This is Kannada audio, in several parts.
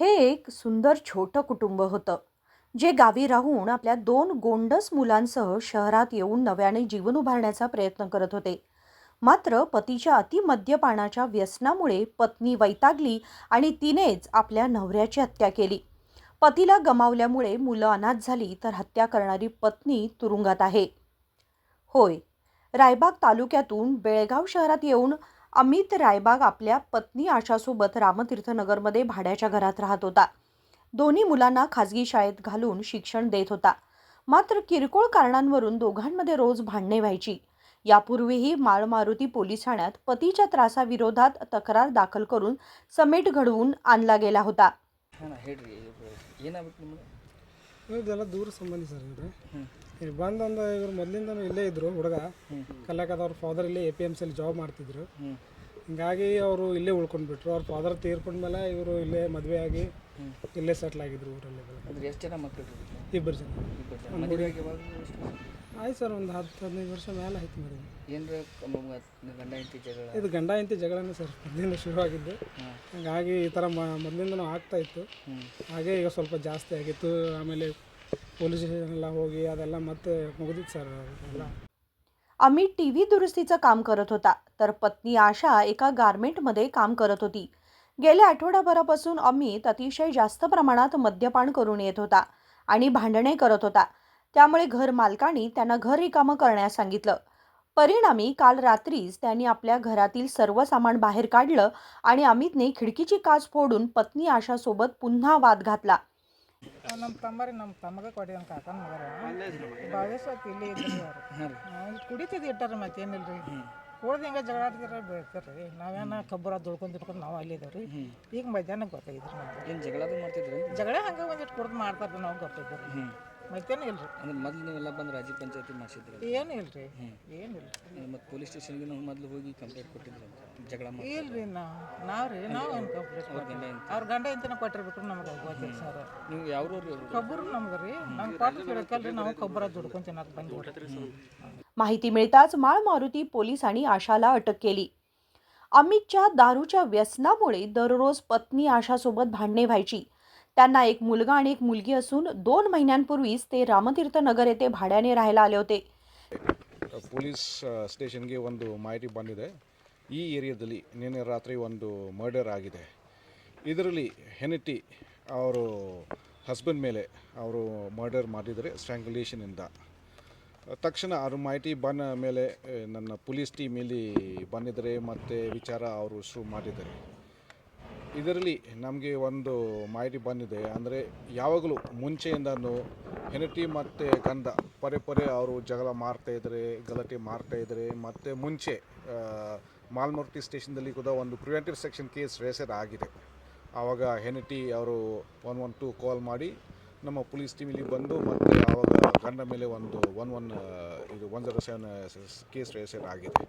हे एक सुंदर छोटं कुटुंब होतं, जे गावी राहून आपल्या 2 गोंडस मुलांसह शहरात येऊन नव्याने जीवन उभारण्याचा प्रयत्न करत होते. मात्र पतीच्या मद्यपानाच्या व्यसनामुळे पत्नी वैतागली आणि तिनेच आपल्या नवऱ्याची हत्या केली. पतीला गमावल्यामुळे मुलं अनाथ झाली, तर हत्या करणारी पत्नी तुरुंगात आहे. होय, रायबाग तालुक्यातून बेळगाव शहरात येऊन अमित रायबाग आपल्या पत्नी आशासोबत रामतीर्थनगरमध्ये भाड्याच्या घरात राहत होता. दोन्ही मुलांना खाजगी शाळेत घालून शिक्षण देत होता. मात्र किरकोळ कारणांवरून दोघांमध्ये रोज भांडणे व्हायची. यापूर्वीही माळमारुती पोलीस ठाण्यात पतीच्या त्रासाविरोधात तक्रार दाखल करून समेट घडवून आणला गेला होता. ಹೇಳ್ರಿ ಏನಾಗ್ಬಿಟ್ಟು ನಿಮ್ಗೆ? ಇವ್ರದ್ದೆಲ್ಲ ದೂರ ಸಂಬಂಧಿ ಸರ್ ಇವರು. ಇಲ್ಲಿ ಬಂದಂದು ಇವ್ರು ಮೊದಲಿಂದನೂ ಇಲ್ಲೇ ಇದ್ದರು ಹುಡುಗ. ಕಲ್ಯಾಕದ ಅವ್ರ ಫಾದರ್ ಇಲ್ಲೇ APMC ಜಾಬ್ ಮಾಡ್ತಿದ್ರು. ಹಿಂಗಾಗಿ ಅವರು ಇಲ್ಲೇ ಉಳ್ಕೊಂಡ್ಬಿಟ್ರು. ಅವ್ರ ಫಾದರ್ ತೀರ್ಕೊಂಡ್ಮೇಲೆ ಇವರು ಇಲ್ಲೇ ಮದುವೆ ಆಗಿ ಇಲ್ಲೇ ಸೆಟ್ಲ್ ಆಗಿದ್ರು ಊರಲ್ಲಿ. ಅಂದ್ರೆ ಎಷ್ಟು ಜನ ಮಕ್ಕಳು? ಇಬ್ಬರು ಜನ. ಮದುವೆಗೆ ಯಾವಾಗ ಆಯ್ತು ಸರ್, ಒಂದು 10-15 ವರ್ಷ ಮೇಲೆ ಆಯ್ತು ಮದುವೆ. ಏನರ ಗಂಡ ಹೆಂಡತಿ ಜಗಳ? ಇದು ಗಂಡ ಹೆಂಡತಿ ಜಗಳನೇ ಸರ್ ಮೊದಲಿಂದ ಶುರುವಾಗಿದ್ದು. ಹಂಗಾಗಿ ಈ ಥರ ಮೊದಲಿಂದನೂ ಆಗ್ತಾ ಇತ್ತು. ಹಾಗೆ ಈಗ ಸ್ವಲ್ಪ ಜಾಸ್ತಿ ಆಗಿತ್ತು. ಆಮೇಲೆ पोलीस स्टेशनला होगी ಅದೆಲ್ಲ ಮತ್ತೆ ಮುಗಿದಿತ್ತು ಸರ್ ಎಲ್ಲ. अमित टीव्ही दुरुस्तीचं काम करत होता, तर पत्नी आशा एका गारमेंटमध्ये काम करत होती. गेल्या आठवडाभरापासून अमित अतिशय जास्त प्रमाणात मद्यपान करून येत होता आणि भांडणे करत होता. त्यामुळे घर मालकांनी त्यांना घर रिकामं करण्यास सांगितलं. परिणामी काल रात्रीच त्यांनी आपल्या घरातील सर्व सामान बाहेर काढलं आणि अमितने खिडकीची काच फोडून पत्नी आशासोबत पुन्हा वाद घातला. ನಮ್ಮ ತಮಗೆ ಕೊಡಿ ನಮ್ಮ ಕಾಕನ ಮಗರ ಭಾವೇಶ್ವತ್ ಇಲ್ಲಿ ಇದ್ರಿ ಅವ್ರು ಕುಡಿತಿದ್ದು ಇಟ್ಟಾರ ಮತ್ತೇನಿಲ್ಲ ರೀ. ಕುಡ್ದು ಹಿಂಗೆ ಜಗಳ ಆಡ್ತಿರ ಬೀಳ್ತಾರ್ರಿ. ನಾವೇನ ಕಬ್ಬರ ದುಡ್ಕೊಂಡು ನಾವು ಅಲ್ಲಿ ಇದೇವ್ರಿ. ಈಗ ಮಧ್ಯಾಹ್ನಕ್ಕೆ ಗೊತ್ತಾಗಿದ್ರಿ ನಮ್ಗೆ. ಏನು ಜಗಳದು ಮಾಡ್ತಿದ್ರಿ? ಜಗಳ ಹಂಗೆ ಒಂದಿಟ್ಟು ಕುಡ್ದು ಮಾಡ್ತಾರ್ರಿ, ನಾವು ಗೊತ್ತಿದ್ದೀರಿ. ಮತ್ತೇನು ಇಲ್ರಿ. ಅಂದ್ರೆ ಮೊದಲು ನೀವೆಲ್ಲ ಬಂದು ರಾಜಿ ಪಂಚಾಯತಿ ಮಾಡಿಸಿದ್ರಿ? ಏನು ಇಲ್ರಿ, ಏನಿಲ್ಲ. ಮತ್ತು ಪೊಲೀಸ್ ಸ್ಟೇಷನ್ಗೆ ನಾವು ಮೊದಲು ಹೋಗಿ ಕಂಪ್ಲೇಂಟ್ ಕೊಟ್ಟಿದ್ರು ಜಗಳ ಮಾಡಿ? ಇಲ್ರಿ, ನಾವು ಏನು ಕಂಪ್ಲೇಂಟ್ ಕೊಟ್ಟಿಲ್ಲ. ಅವ್ರ ಗಂಡ ಇಂತನ ಕೊಟ್ಟಿರ್ಬಿಟ್ರು ನಮಗೆ ಗೊತ್ತಿಲ್ಲ ಸರ್. ನೀವು ಯಾವ್ರವ್ರು? ಕಬ್ಬರು ನಮ್ಗೆ ರೀ. ನಮ್ಗೆ ಕೊಟ್ಟು ಬಿಡಕ್ಕಲ್ರಿ, ನಾವು ಕಬ್ಬರ ದುಡ್ಕೊಂಡು ತಿನ್ನಕ್ಕೆ ಬಂದ್ಬಿಡ್ರಿ. माहिती मिळताच माळमारुती पोलिसांनी आशाला अटक केली. अमितच्या दारूच्या व्यसनामुळे दररोज पत्नी आशासोबत भांडणे व्हायची. त्यांना एक मुलगा आणि एक मुलगी असून 2 महिन्यांपूर्वीच ते रामतीर्थनगर येथे भाड्याने राहायला आले होते. ಪೊಲೀಸ್ ಸ್ಟೇಷನ್ಗೆ ಒಂದು ಮಾಹಿತಿ ಬಂದಿದೆ. ಈ ಏರಿಯಾದಲ್ಲಿ ನಿನ್ನೆ ರಾತ್ರಿ ಒಂದು ಮರ್ಡರ್ ಆಗಿದೆ. ಇದರಲ್ಲಿ ಹೆಂಡತಿ ಅವರು ಹಸ್ಬೆಂಡ್ ಮೇಲೆ ಅವರು ಮರ್ಡರ್ ಮಾಡಿದರೆ ಸ್ಟ್ರ್ಯಾಂಗ್ಯುಲೇಷನಿಂದ. ತಕ್ಷಣ ಅವ್ರ ಮಾಹಿತಿ ಬಂದ ಮೇಲೆ ನನ್ನ ಪೊಲೀಸ್ ಟೀಮ್ ಇಲ್ಲಿ ಬಂದಿದ್ದಾರೆ ಮತ್ತು ವಿಚಾರ ಅವರು ಶುರು ಮಾಡಿದ್ದಾರೆ. ಇದರಲ್ಲಿ ನಮಗೆ ಒಂದು ಮಾಹಿತಿ ಬಂದಿದೆ, ಅಂದರೆ ಯಾವಾಗಲೂ ಮುಂಚೆಯಿಂದನೂ ಹೆಂಡತಿ ಮತ್ತು ಗಂಡ ಪದೇ ಅವರು ಜಗಳ ಮಾಡ್ತಾಯಿದ್ದಾರೆ, ಗಲಾಟೆ ಮಾಡ್ತಾಯಿದ್ದಾರೆ. ಮತ್ತು ಮುಂಚೆ ಮಾಲ್ಮೂರ್ತಿ ಸ್ಟೇಷನ್ದಲ್ಲಿ ಕೂಡ ಒಂದು ಪ್ರಿವೆಂಟಿವ್ ಸೆಕ್ಷನ್ ಕೇಸ್ ರಿಜಿಸ್ಟರ್ ಆಗಿದೆ. ಆವಾಗ ಹೆಂಡತಿ ಅವರು 112 ಕಾಲ್ ಮಾಡಿ ನಮ್ಮ ಪೊಲೀಸ್ ಟೀಮಿಲಿ ಬಂದು ಮತ್ತು ಆವಾಗ ಗಂಡ ಮೇಲೆ ಒಂದು 107 ಕೇಸ್ ರಿಜಿಸ್ಟರ್ ಆಗಿದೆ.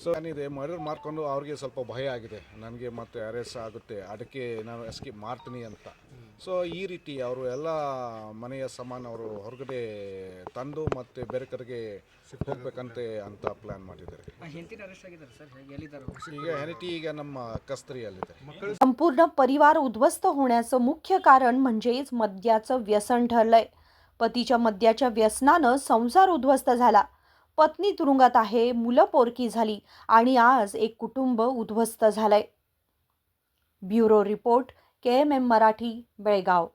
ಸೊ ಏನಿದೆ, ಮರ್ಡರ್ ಮಾಡ್ಕೊಂಡು ಅವ್ರಿಗೆ ಸ್ವಲ್ಪ ಭಯ ಆಗಿದೆ, ನನಗೆ ಮತ್ತೆ ಅರೆಸ್ಟ್ ಆಗುತ್ತೆ, ಅದಕ್ಕೆ ನಾನು ಎಸ್ಕೇಪ್ ಮಾಡ್ತೀನಿ ಅಂತ. ಸೊ ಈ ರೀತಿ ಅವರು ಎಲ್ಲ ಮನೆಯ ಸಾಮಾನು ಅವರು ಹೊರಗಡೆ ತಂದು ಮತ್ತು ಬೇರೆ ಕಡೆಗೆ ಹೋಗ್ಬೇಕಂತೆ ಅಂತ ಪ್ಲ್ಯಾನ್ ಮಾಡಿದ್ದಾರೆ. ಹೆಂಡತಿ ಅರೆಸ್ಟ್ ಆಗಿದ್ದಾರೆ ಸರ್? ಎಲ್ಲಿದ್ದಾರೆ ಈಗ ಹೆಂಡತಿ ಈಗ ನಮ್ಮ ಕಸ್ತರಿಯಲ್ಲಿದೆ. संपूर्ण परिवार उद्ध्वस्त होण्याचं मुख्य कारण म्हणजेच मद्याचं व्यसन ठरलंय. पतीच्या मद्याच्या व्यसनानं संसार उद्ध्वस्त झाला. पत्नी तुरुंगात आहे, मुलं पोरकी झाली आणि आज एक कुटुंब उद्ध्वस्त झालंय. Bureau report, KMM Marathi, Belgaum.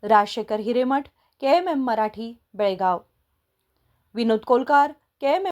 Rajshekhar Hiremath, KMM Marathi, Belgaum. Vinod Kolkar, KMM